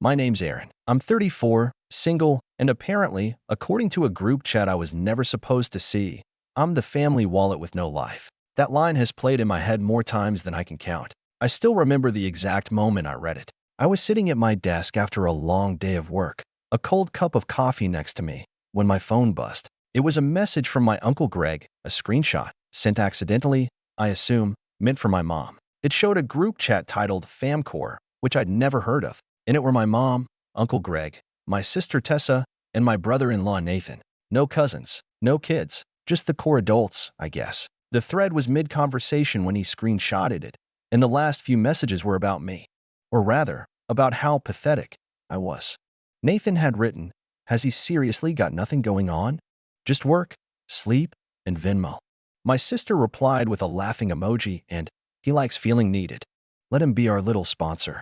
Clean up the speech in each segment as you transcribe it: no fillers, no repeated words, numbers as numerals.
My name's Aaron. I'm 34, single, and apparently, according to a group chat I was never supposed to see, I'm the family wallet with no life. That line has played in my head more times than I can count. I still remember the exact moment I read it. I was sitting at my desk after a long day of work, a cold cup of coffee next to me, when my phone buzzed. It was a message from my Uncle Greg, a screenshot, sent accidentally, I assume, meant for my mom. It showed a group chat titled FamCore, which I'd never heard of. In it were my mom, Uncle Greg, my sister Tessa, and my brother-in-law Nathan. No cousins, no kids, just the core adults, I guess. The thread was mid-conversation when he screenshotted it, and the last few messages were about me. Or rather, about how pathetic I was. Nathan had written, "Has he seriously got nothing going on? Just work, sleep, and Venmo." My sister replied with a laughing emoji and, "He likes feeling needed. Let him be our little sponsor."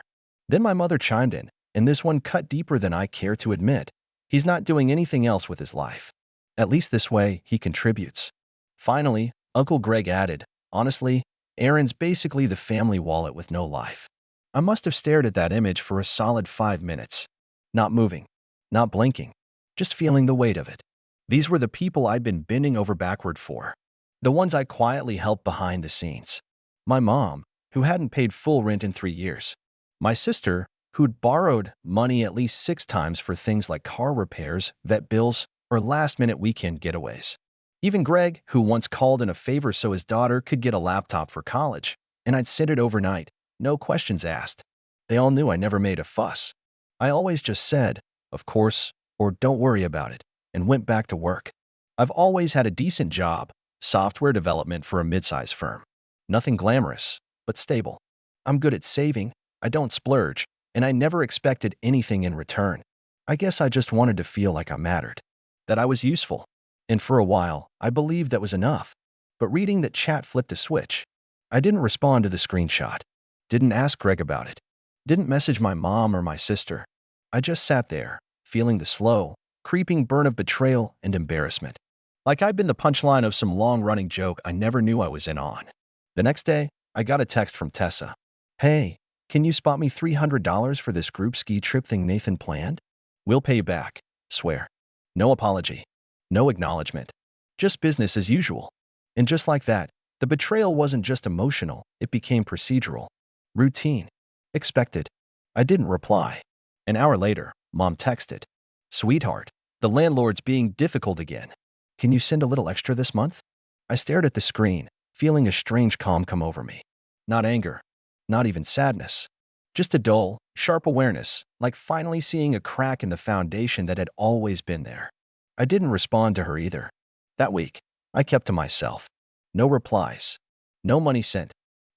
Then my mother chimed in, and this one cut deeper than I care to admit. He's not doing anything else with his life. At least this way, he contributes. Finally, Uncle Greg added, "Honestly, Aaron's basically the family wallet with no life." I must have stared at that image for a solid 5 minutes. Not moving, not blinking, just feeling the weight of it. These were the people I'd been bending over backward for. The ones I quietly helped behind the scenes. My mom, who hadn't paid full rent in 3 years. My sister, who'd borrowed money at least 6 times for things like car repairs, vet bills, or last-minute weekend getaways. Even Greg, who once called in a favor so his daughter could get a laptop for college, and I'd sent it overnight, no questions asked. They all knew I never made a fuss. I always just said, "Of course," or "Don't worry about it," and went back to work. I've always had a decent job, software development for a mid-size firm. Nothing glamorous, but stable. I'm good at saving, I don't splurge, and I never expected anything in return. I guess I just wanted to feel like I mattered, that I was useful. And for a while, I believed that was enough. But reading that chat flipped a switch. I didn't respond to the screenshot. Didn't ask Greg about it. Didn't message my mom or my sister. I just sat there, feeling the slow, creeping burn of betrayal and embarrassment. Like I'd been the punchline of some long-running joke I never knew I was in on. The next day, I got a text from Tessa. "Hey, can you spot me $300 for this group ski trip thing Nathan planned? We'll pay you back, swear." No apology. No acknowledgement. Just business as usual. And just like that, the betrayal wasn't just emotional, it became procedural. Routine. Expected. I didn't reply. An hour later, Mom texted, "Sweetheart, the landlord's being difficult again. Can you send a little extra this month?" I stared at the screen, feeling a strange calm come over me. Not anger. Not even sadness. Just a dull, sharp awareness, like finally seeing a crack in the foundation that had always been there. I didn't respond to her either. That week, I kept to myself. No replies. No money sent.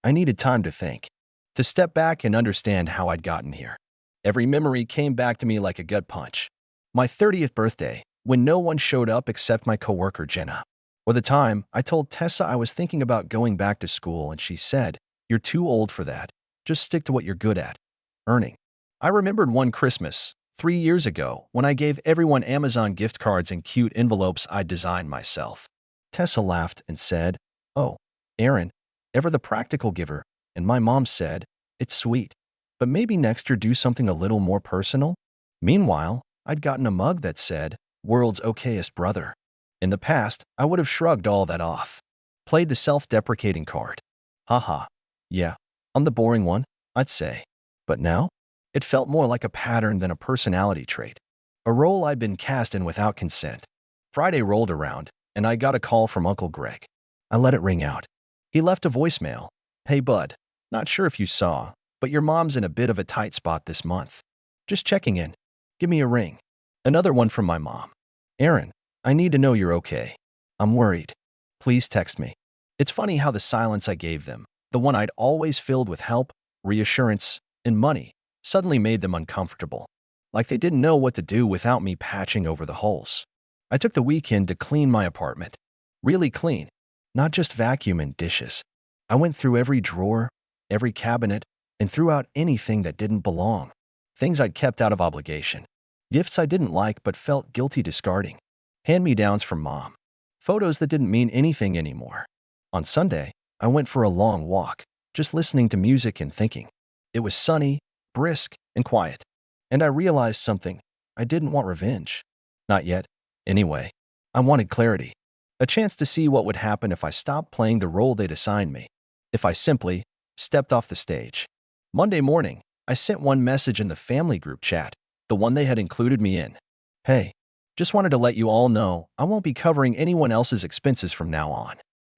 I needed time to think. To step back and understand how I'd gotten here. Every memory came back to me like a gut punch. My 30th birthday, when no one showed up except my coworker Jenna. Or the time I told Tessa I was thinking about going back to school and she said, "You're too old for that. Just stick to what you're good at. Earning." I remembered one Christmas, 3 years ago, when I gave everyone Amazon gift cards and cute envelopes I'd designed myself. Tessa laughed and said, "Oh, Aaron, ever the practical giver." And my mom said, "It's sweet, but maybe next year do something a little more personal." Meanwhile, I'd gotten a mug that said, "World's okayest brother." In the past, I would have shrugged all that off. Played the self-deprecating card. Haha. Yeah, I'm the boring one, I'd say. But now? It felt more like a pattern than a personality trait. A role I'd been cast in without consent. Friday rolled around, and I got a call from Uncle Greg. I let it ring out. He left a voicemail. "Hey bud, not sure if you saw, but your mom's in a bit of a tight spot this month. Just checking in. Give me a ring." Another one from my mom. "Aaron, I need to know you're okay. I'm worried. Please text me." It's funny how the silence I gave them, the one I'd always filled with help, reassurance, and money, suddenly made them uncomfortable. Like they didn't know what to do without me patching over the holes. I took the weekend to clean my apartment. Really clean. Not just vacuum and dishes. I went through every drawer, every cabinet, and threw out anything that didn't belong. Things I'd kept out of obligation. Gifts I didn't like but felt guilty discarding. Hand-me-downs from mom. Photos that didn't mean anything anymore. On Sunday, I went for a long walk, just listening to music and thinking. It was sunny, brisk, and quiet. And I realized something. I didn't want revenge. Not yet. Anyway, I wanted clarity. A chance to see what would happen if I stopped playing the role they'd assigned me. If I simply stepped off the stage. Monday morning, I sent one message in the family group chat, the one they had included me in. Hey, just wanted to let you all know I won't be covering anyone else's expenses from now on.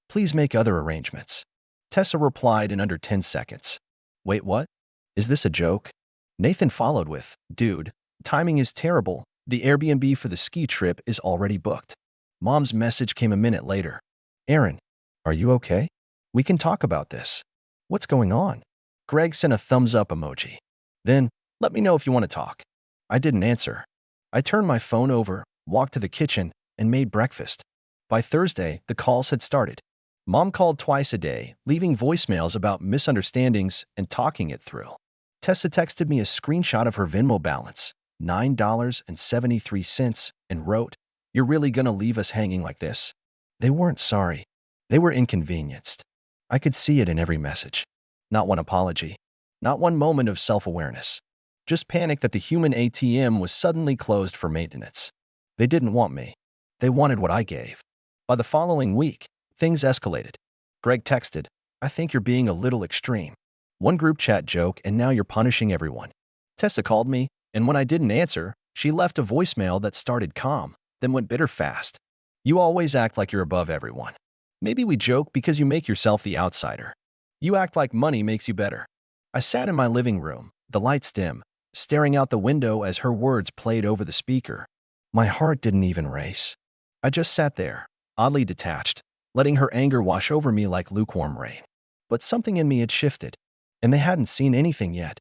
Please make other arrangements. Tessa replied in under 10 seconds. Wait, what? Is this a joke? Nathan followed with, dude, timing is terrible. The Airbnb for the ski trip is already booked. Mom's message came a minute later. Aaron, are you okay? We can talk about this. What's going on? Greg sent a thumbs up emoji. Then, let me know if you want to talk. I didn't answer. I turned my phone over, walked to the kitchen, and made breakfast. By Thursday, the calls had started. Mom called twice a day, leaving voicemails about misunderstandings and talking it through. Tessa texted me a screenshot of her Venmo balance, $9.73, and wrote, You're really gonna leave us hanging like this? They weren't sorry. They were inconvenienced. I could see it in every message. Not one apology. Not one moment of self-awareness. Just panic that the human ATM was suddenly closed for maintenance. They didn't want me. They wanted what I gave. By the following week, things escalated. Greg texted, I think you're being a little extreme. One group chat joke and now you're punishing everyone. Tessa called me, and when I didn't answer, she left a voicemail that started calm, then went bitter fast. You always act like you're above everyone. Maybe we joke because you make yourself the outsider. You act like money makes you better. I sat in my living room, the lights dim, staring out the window as her words played over the speaker. My heart didn't even race. I just sat there, oddly detached, letting her anger wash over me like lukewarm rain. But something in me had shifted, and they hadn't seen anything yet.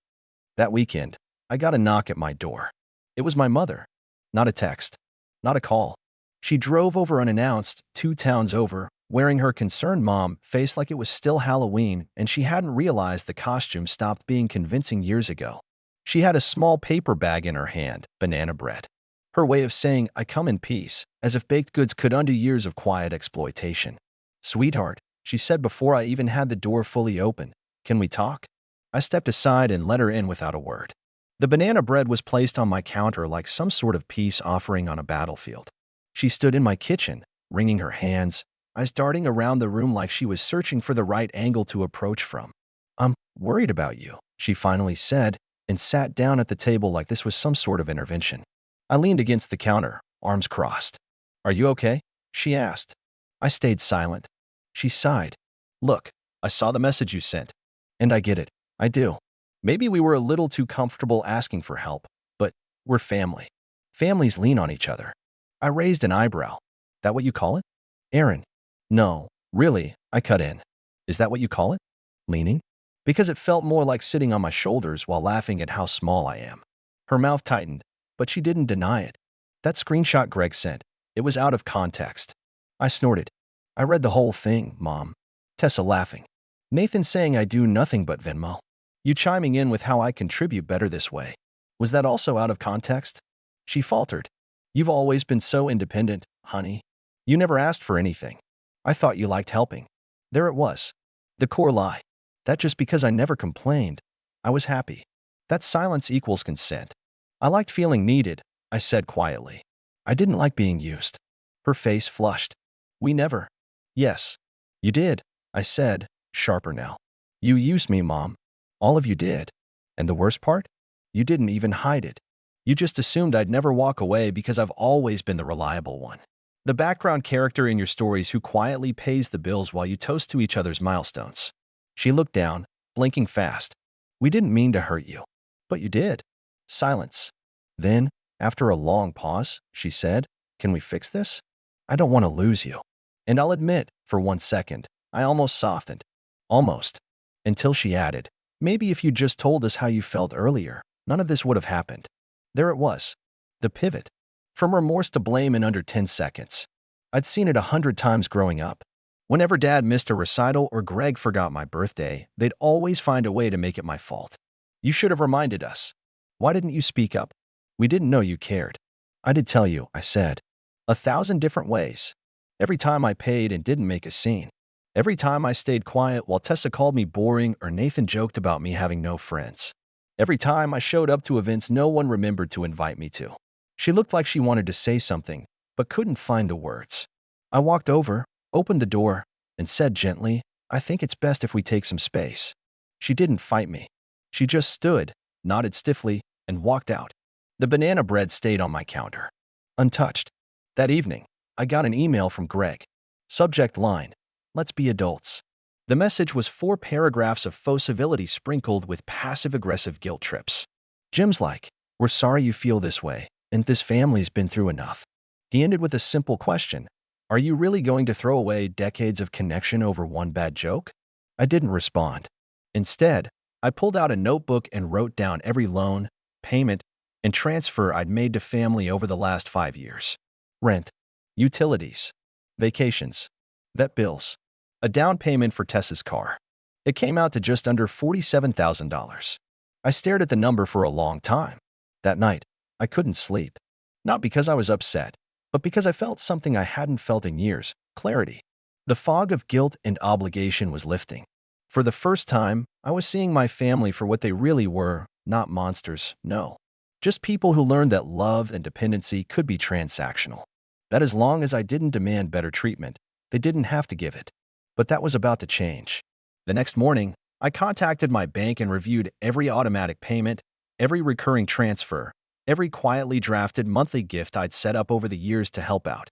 That weekend, I got a knock at my door. It was my mother. Not a text. Not a call. She drove over unannounced, 2 towns over, wearing her concerned mom face like it was still Halloween and she hadn't realized the costume stopped being convincing years ago. She had a small paper bag in her hand, banana bread. Her way of saying, I come in peace, as if baked goods could undo years of quiet exploitation. Sweetheart, she said before I even had the door fully open, can we talk? I stepped aside and let her in without a word. The banana bread was placed on my counter like some sort of peace offering on a battlefield. She stood in my kitchen, wringing her hands, eyes darting around the room like she was searching for the right angle to approach from. I'm worried about you, she finally said, and sat down at the table like this was some sort of intervention. I leaned against the counter, arms crossed. Are you okay? She asked. I stayed silent. She sighed. Look, I saw the message you sent. And I get it. I do. Maybe we were a little too comfortable asking for help, but we're family. Families lean on each other. I raised an eyebrow. That what you call it? Aaron. No, really, I cut in. Is that what you call it? Leaning? Because it felt more like sitting on my shoulders while laughing at how small I am. Her mouth tightened, but she didn't deny it. That screenshot Greg sent, it was out of context. I snorted. I read the whole thing, Mom. Tessa laughing. Nathan saying I do nothing but Venmo. You chiming in with how I contribute better this way. Was that also out of context? She faltered. You've always been so independent, honey. You never asked for anything. I thought you liked helping. There it was. The core lie. That just because I never complained, I was happy. That silence equals consent. I liked feeling needed, I said quietly. I didn't like being used. Her face flushed. We never. Yes. You did, I said, sharper now. You used me, Mom. All of you did. And the worst part? You didn't even hide it. You just assumed I'd never walk away because I've always been the reliable one. The background character in your stories who quietly pays the bills while you toast to each other's milestones. She looked down, blinking fast. We didn't mean to hurt you. But you did. Silence. Then, after a long pause, she said, Can we fix this? I don't want to lose you. And I'll admit, for 1 second, I almost softened. Almost. Until she added, Maybe if you just told us how you felt earlier, none of this would have happened. There it was. The pivot. From remorse to blame in under 10 seconds. I'd seen it 100 times growing up. Whenever Dad missed a recital or Greg forgot my birthday, they'd always find a way to make it my fault. You should have reminded us. Why didn't you speak up? We didn't know you cared. I did tell you, I said. 1,000 different ways. Every time I paid and didn't make a scene. Every time I stayed quiet while Tessa called me boring or Nathan joked about me having no friends. Every time I showed up to events no one remembered to invite me to. She looked like she wanted to say something, but couldn't find the words. I walked over, opened the door, and said gently, "I think it's best if we take some space." She didn't fight me. She just stood, nodded stiffly, and walked out. The banana bread stayed on my counter, untouched. That evening, I got an email from Greg. Subject line, "Let's be adults." The message was 4 paragraphs of faux civility sprinkled with passive-aggressive guilt trips. Jim's like, "We're sorry you feel this way, and this family's been through enough." He ended with a simple question. "Are you really going to throw away decades of connection over one bad joke?" I didn't respond. Instead, I pulled out a notebook and wrote down every loan, payment, and transfer I'd made to family over the last 5 years. Rent, utilities, vacations, vet bills, a down payment for Tessa's car. It came out to just under $47,000. I stared at the number for a long time. That night, I couldn't sleep. Not because I was upset, but because I felt something I hadn't felt in years: clarity. The fog of guilt and obligation was lifting. For the first time, I was seeing my family for what they really were, not monsters, no. Just people who learned that love and dependency could be transactional. That as long as I didn't demand better treatment, they didn't have to give it. But that was about to change. The next morning, I contacted my bank and reviewed every automatic payment, every recurring transfer, every quietly drafted monthly gift I'd set up over the years to help out.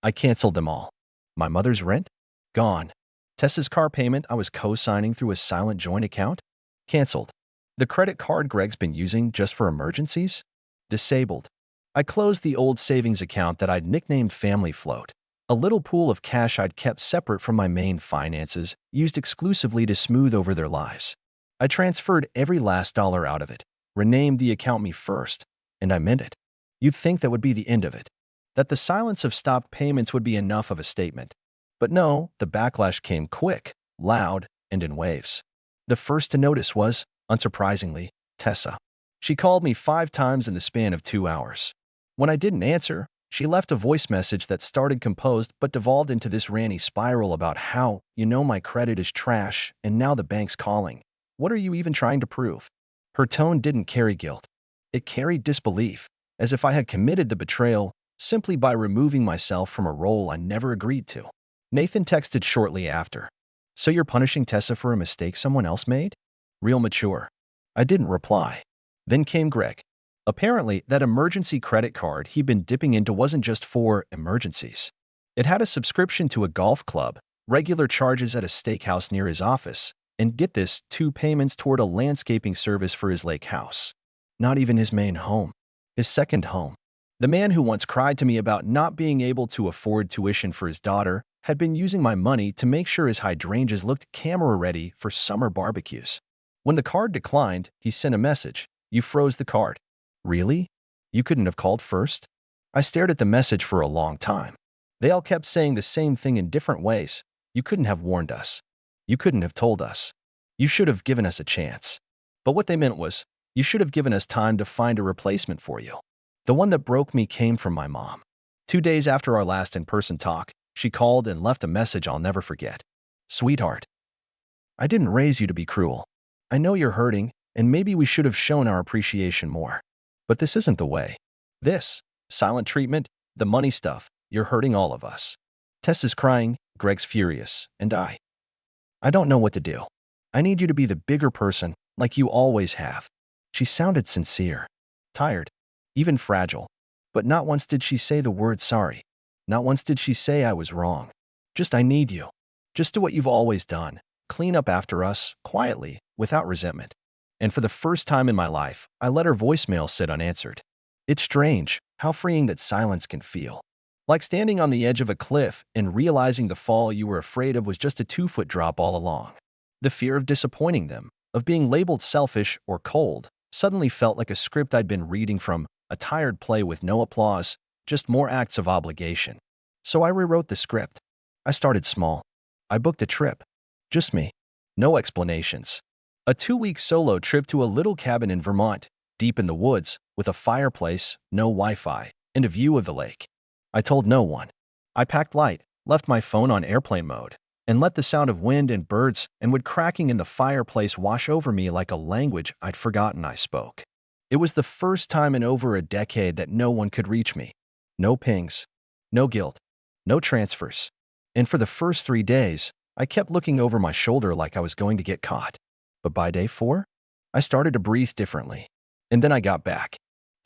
I canceled them all. My mother's rent? Gone. Tessa's car payment I was co-signing through a silent joint account? Canceled. The credit card Greg's been using just for emergencies? Disabled. I closed the old savings account that I'd nicknamed Family Float, a little pool of cash I'd kept separate from my main finances, used exclusively to smooth over their lives. I transferred every last dollar out of it, renamed the account Me First, and I meant it. You'd think that would be the end of it, that the silence of stopped payments would be enough of a statement. But no, the backlash came quick, loud, and in waves. The first to notice was, unsurprisingly, Tessa. She called me 5 times in the span of 2 hours. When I didn't answer, she left a voice message that started composed but devolved into this ranty spiral about how, my credit is trash, and now the bank's calling. What are you even trying to prove? Her tone didn't carry guilt. It carried disbelief, as if I had committed the betrayal simply by removing myself from a role I never agreed to. Nathan texted shortly after. "So you're punishing Tessa for a mistake someone else made?" Real mature. I didn't reply. Then came Greg. Apparently, that emergency credit card he'd been dipping into wasn't just for emergencies. It had a subscription to a golf club, regular charges at a steakhouse near his office, and get this, 2 payments toward a landscaping service for his lake house. Not even his main home. His second home. The man who once cried to me about not being able to afford tuition for his daughter had been using my money to make sure his hydrangeas looked camera-ready for summer barbecues. When the card declined, he sent a message. "You froze the card." Really? You couldn't have called first? I stared at the message for a long time. They all kept saying the same thing in different ways. You couldn't have warned us. You couldn't have told us. You should have given us a chance. But what they meant was, you should have given us time to find a replacement for you. The one that broke me came from my mom. 2 days after our last in-person talk, she called and left a message I'll never forget. "Sweetheart, I didn't raise you to be cruel. I know you're hurting, and maybe we should have shown our appreciation more. But this isn't the way. This, silent treatment, the money stuff, you're hurting all of us." Tessa's crying, Greg's furious, and I don't know what to do. I need you to be the bigger person, like you always have. She sounded sincere, tired, even fragile. But not once did she say the word sorry. Not once did she say I was wrong. Just, "I need you. Just do what you've always done. Clean up after us, quietly, without resentment." And for the first time in my life, I let her voicemail sit unanswered. It's strange how freeing that silence can feel. Like standing on the edge of a cliff and realizing the fall you were afraid of was just a 2-foot drop all along. The fear of disappointing them, of being labeled selfish or cold, suddenly felt like a script I'd been reading from, a tired play with no applause, just more acts of obligation. So I rewrote the script. I started small. I booked a trip. Just me. No explanations. A 2-week solo trip to a little cabin in Vermont, deep in the woods, with a fireplace, no Wi-Fi, and a view of the lake. I told no one. I packed light, left my phone on airplane mode, and let the sound of wind and birds and wood cracking in the fireplace wash over me like a language I'd forgotten I spoke. It was the first time in over a decade that no one could reach me. No pings, no guilt, no transfers. And for the first 3 days, I kept looking over my shoulder like I was going to get caught. But by day 4, I started to breathe differently. And then I got back.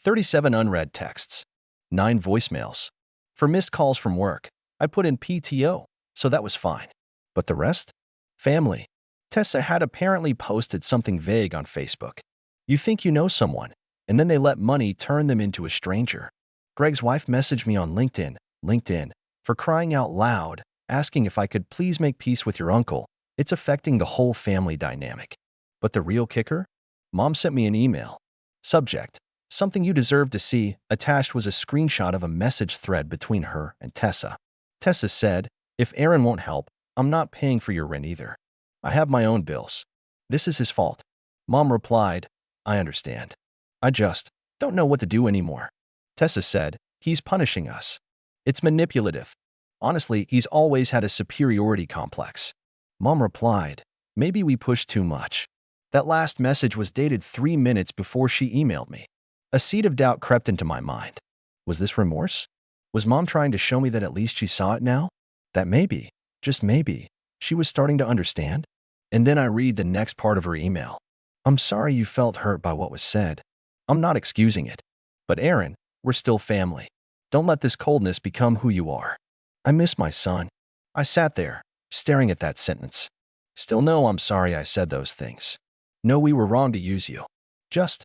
37 unread texts, 9 voicemails. For missed calls from work, I put in PTO, so that was fine. But the rest? Family. Tessa had apparently posted something vague on Facebook. You think you know someone, and then they let money turn them into a stranger. Greg's wife messaged me on LinkedIn, for crying out loud, asking if I could please make peace with your uncle. It's affecting the whole family dynamic. But the real kicker? Mom sent me an email. Subject: something you deserve to see. Attached was a screenshot of a message thread between her and Tessa. Tessa said, if Aaron won't help, I'm not paying for your rent either. I have my own bills. This is his fault. Mom replied, I understand. I just don't know what to do anymore. Tessa said, he's punishing us. It's manipulative. Honestly, he's always had a superiority complex. Mom replied, maybe we pushed too much. That last message was dated 3 minutes before she emailed me. A seed of doubt crept into my mind. Was this remorse? Was Mom trying to show me that at least she saw it now? That maybe, just maybe, she was starting to understand? And then I read the next part of her email. I'm sorry you felt hurt by what was said. I'm not excusing it. But Aaron, we're still family. Don't let this coldness become who you are. I miss my son. I sat there, staring at that sentence. Still no, I'm sorry I said those things. No, we were wrong to use you. Just,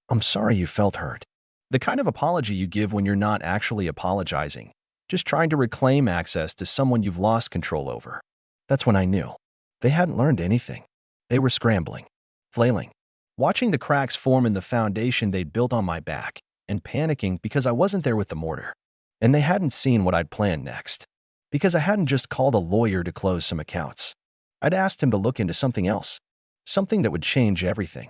I'm sorry you felt hurt. The kind of apology you give when you're not actually apologizing, just trying to reclaim access to someone you've lost control over. That's when I knew. They hadn't learned anything. They were scrambling, flailing, watching the cracks form in the foundation they'd built on my back, and panicking because I wasn't there with the mortar. And they hadn't seen what I'd planned next. Because I hadn't just called a lawyer to close some accounts. I'd asked him to look into something else. Something that would change everything.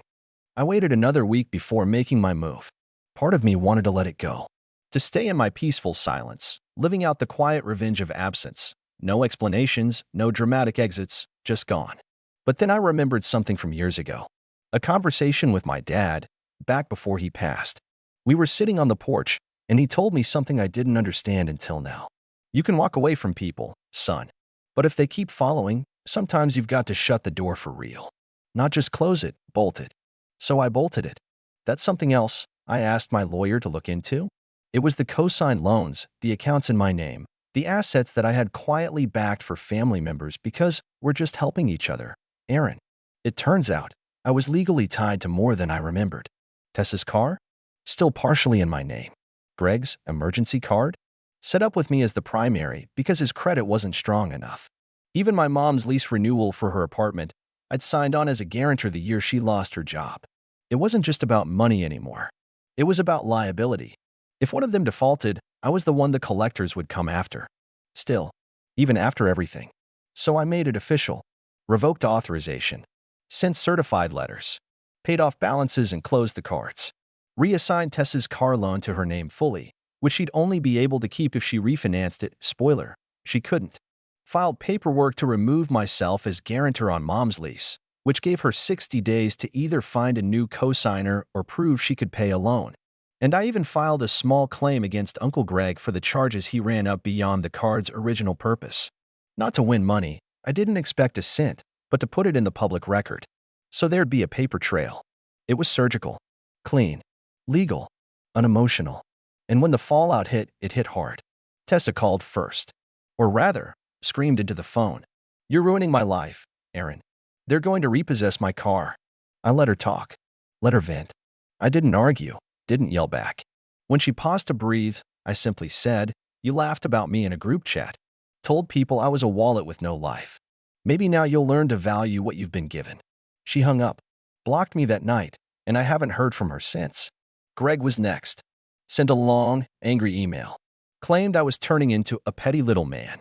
I waited another week before making my move. Part of me wanted to let it go. To stay in my peaceful silence, living out the quiet revenge of absence. No explanations, no dramatic exits, just gone. But then I remembered something from years ago. A conversation with my dad, back before he passed. We were sitting on the porch, and he told me something I didn't understand until now. You can walk away from people, son. But if they keep following, sometimes you've got to shut the door for real. Not just close it, bolt it. So I bolted it. That's something else I asked my lawyer to look into. It was the co-signed loans, the accounts in my name, the assets that I had quietly backed for family members because we're just helping each other. Aaron. It turns out, I was legally tied to more than I remembered. Tessa's car? Still partially in my name. Greg's emergency card? Set up with me as the primary because his credit wasn't strong enough. Even my mom's lease renewal for her apartment, I'd signed on as a guarantor the year she lost her job. It wasn't just about money anymore. It was about liability. If one of them defaulted, I was the one the collectors would come after. Still, even after everything. So I made it official. Revoked authorization. Sent certified letters. Paid off balances and closed the cards. Reassigned Tessa's car loan to her name fully, which she'd only be able to keep if she refinanced it. Spoiler, she couldn't. Filed paperwork to remove myself as guarantor on Mom's lease, which gave her 60 days to either find a new co-signer or prove she could pay a loan. And I even filed a small claim against Uncle Greg for the charges he ran up beyond the card's original purpose. Not to win money, I didn't expect a cent, but to put it in the public record. So there'd be a paper trail. It was surgical, clean, legal, unemotional. And when the fallout hit, it hit hard. Tessa called first. Or rather, screamed into the phone. You're ruining my life, Aaron. They're going to repossess my car. I let her talk. Let her vent. I didn't argue, didn't yell back. When she paused to breathe, I simply said, you laughed about me in a group chat. Told people I was a wallet with no life. Maybe now you'll learn to value what you've been given. She hung up, blocked me that night, and I haven't heard from her since. Greg was next. Sent a long, angry email. Claimed I was turning into a petty little man.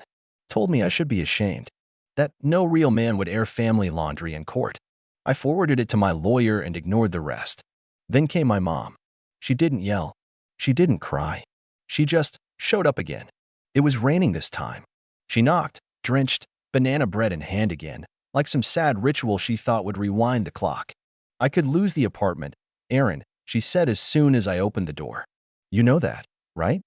Told me I should be ashamed. That no real man would air family laundry in court. I forwarded it to my lawyer and ignored the rest. Then came my mom. She didn't yell. She didn't cry. She just showed up again. It was raining this time. She knocked, drenched, banana bread in hand again, like some sad ritual she thought would rewind the clock. I could lose the apartment. Aaron, she said as soon as I opened the door. You know that, right?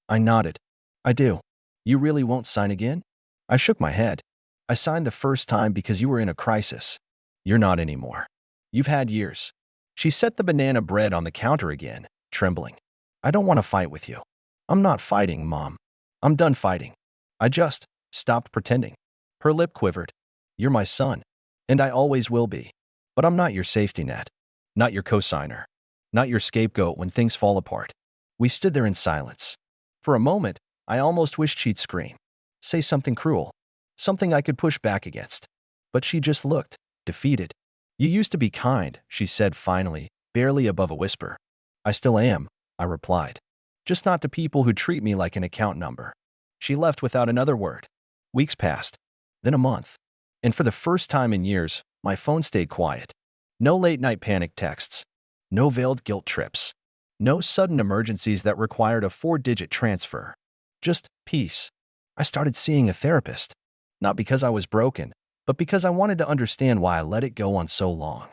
I nodded. I do. You really won't sign again? I shook my head. I signed the first time because you were in a crisis. You're not anymore. You've had years. She set the banana bread on the counter again, trembling. I don't want to fight with you. I'm not fighting, Mom. I'm done fighting. I just stopped pretending. Her lip quivered. You're my son, and I always will be. But I'm not your safety net. Not your cosigner. Not your scapegoat when things fall apart. We stood there in silence. For a moment, I almost wished she'd scream. Say something cruel. Something I could push back against. But she just looked, defeated. You used to be kind, she said finally, barely above a whisper. I still am, I replied. Just not to people who treat me like an account number. She left without another word. Weeks passed. Then a month. And for the first time in years, my phone stayed quiet. No late-night panic texts. No veiled guilt trips. No sudden emergencies that required a 4-digit transfer. Just peace. I started seeing a therapist. Not because I was broken, but because I wanted to understand why I let it go on so long.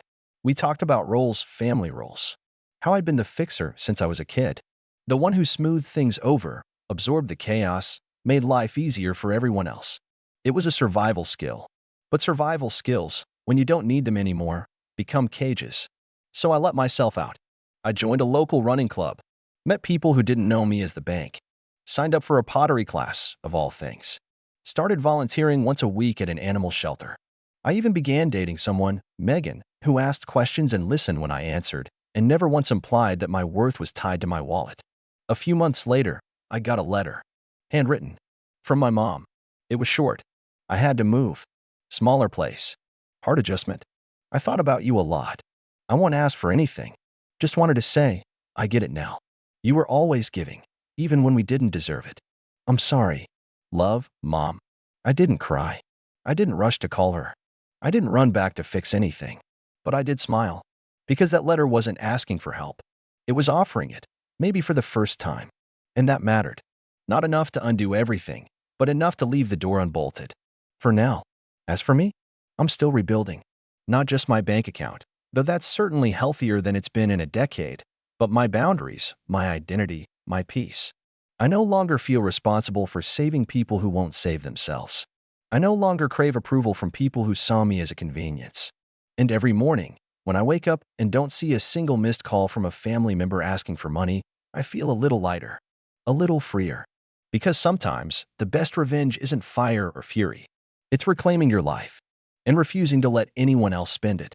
We talked about roles, family roles. How I'd been the fixer since I was a kid. The one who smoothed things over, absorbed the chaos, made life easier for everyone else. It was a survival skill. But survival skills, when you don't need them anymore, become cages. So I let myself out. I joined a local running club, met people who didn't know me as the bank, signed up for a pottery class, of all things, started volunteering once a week at an animal shelter. I even began dating someone, Megan, who asked questions and listened when I answered, and never once implied that my worth was tied to my wallet. A few months later, I got a letter, handwritten, from my mom. It was short. I had to move. Smaller place. Hard adjustment. I thought about you a lot. I won't ask for anything. Just wanted to say, I get it now. You were always giving, even when we didn't deserve it. I'm sorry. Love, Mom. I didn't cry. I didn't rush to call her. I didn't run back to fix anything. But I did smile. Because that letter wasn't asking for help. It was offering it, maybe for the first time. And that mattered. Not enough to undo everything, but enough to leave the door unbolted. For now. As for me, I'm still rebuilding. Not just my bank account, though that's certainly healthier than it's been in a decade, but my boundaries, my identity, my peace. I no longer feel responsible for saving people who won't save themselves. I no longer crave approval from people who saw me as a convenience. And every morning, when I wake up and don't see a single missed call from a family member asking for money, I feel a little lighter, a little freer. Because sometimes, the best revenge isn't fire or fury. It's reclaiming your life and refusing to let anyone else spend it.